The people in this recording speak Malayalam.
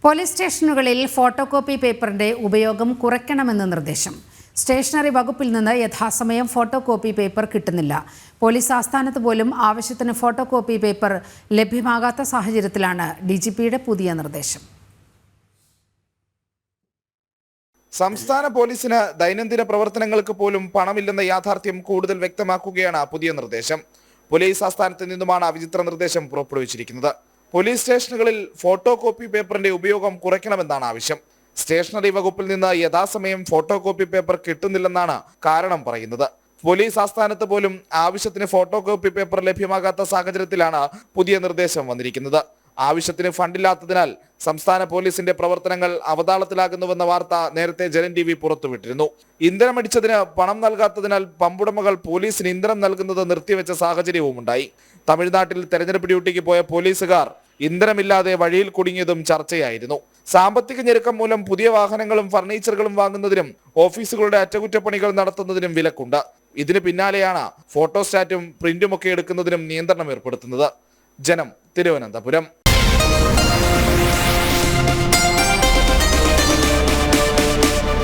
പോലീസ് സ്റ്റേഷനുകളിൽ ഫോട്ടോകോപ്പി പേപ്പറിന്റെ ഉപയോഗം കുറയ്ക്കണമെന്ന് നിർദ്ദേശം. സ്റ്റേഷനറി വകുപ്പിൽ നിന്ന് യഥാസമയം ഫോട്ടോകോപ്പി പേപ്പർ കിട്ടുന്നില്ല. പോലീസ് ആസ്ഥാനത്ത് പോലും ആവശ്യത്തിന് ഫോട്ടോകോപ്പി പേപ്പർ ലഭ്യമാകാത്ത സാഹചര്യത്തിലാണ് ഡിജിപിയുടെ പുതിയ നിർദ്ദേശം. സംസ്ഥാന പോലീസിന് ദൈനംദിന പ്രവർത്തനങ്ങൾക്ക് പോലും പണമില്ലെന്ന യാഥാർത്ഥ്യം കൂടുതൽ വ്യക്തമാക്കുകയാണ് പുതിയ നിർദ്ദേശം. പോലീസ് ആസ്ഥാനത്ത് നിന്നുമാണ് വിചിത്ര നിർദ്ദേശം പുറപ്പെടുവിച്ചിരിക്കുന്നത്. പോലീസ് സ്റ്റേഷനുകളിൽ ഫോട്ടോകോപ്പി പേപ്പറിന്റെ ഉപയോഗം കുറയ്ക്കണമെന്നാണ് ആവശ്യം. സ്റ്റേഷനറി വകുപ്പിൽ നിന്ന് യഥാസമയം ഫോട്ടോകോപ്പി പേപ്പർ കിട്ടുന്നില്ലെന്നാണ് കാരണം പറയുന്നത്. പോലീസ് ആസ്ഥാനത്ത് പോലും ആവശ്യത്തിന് ഫോട്ടോകോപ്പി പേപ്പർ ലഭ്യമാകാത്ത സാഹചര്യത്തിലാണ് പുതിയ നിർദ്ദേശം വന്നിരിക്കുന്നത്. ആവശ്യത്തിന് ഫണ്ടില്ലാത്തതിനാൽ സംസ്ഥാന പോലീസിന്റെ പ്രവർത്തനങ്ങൾ അവതാളത്തിലാകുന്നുവെന്ന വാർത്ത നേരത്തെ ജനൻ TV പുറത്തുവിട്ടിരുന്നു. ഇന്ധനമടിച്ചതിന് പണം നൽകാത്തതിനാൽ പമ്പുടമകൾ പോലീസിന് ഇന്ധനം നൽകുന്നത് നിർത്തിവെച്ച സാഹചര്യവും ഉണ്ടായി. തമിഴ്നാട്ടിൽ തെരഞ്ഞെടുപ്പ് ഡ്യൂട്ടിക്ക് പോയ പോലീസുകാർ ഇന്ധനമില്ലാതെ വഴിയിൽ കുടുങ്ങിയതും ചർച്ചയായിരുന്നു. സാമ്പത്തിക ഞെരുക്കം മൂലം പുതിയ വാഹനങ്ങളും ഫർണിച്ചറുകളും വാങ്ങുന്നതിനും ഓഫീസുകളുടെ അറ്റകുറ്റപ്പണികൾ നടത്തുന്നതിനും വിലക്കുണ്ട്. ഇതിന് പിന്നാലെയാണ് ഫോട്ടോസ്റ്റാറ്റും പ്രിന്റുമൊക്കെ എടുക്കുന്നതിനും നിയന്ത്രണം ഏർപ്പെടുത്തുന്നത്. ജനം, തിരുവനന്തപുരം.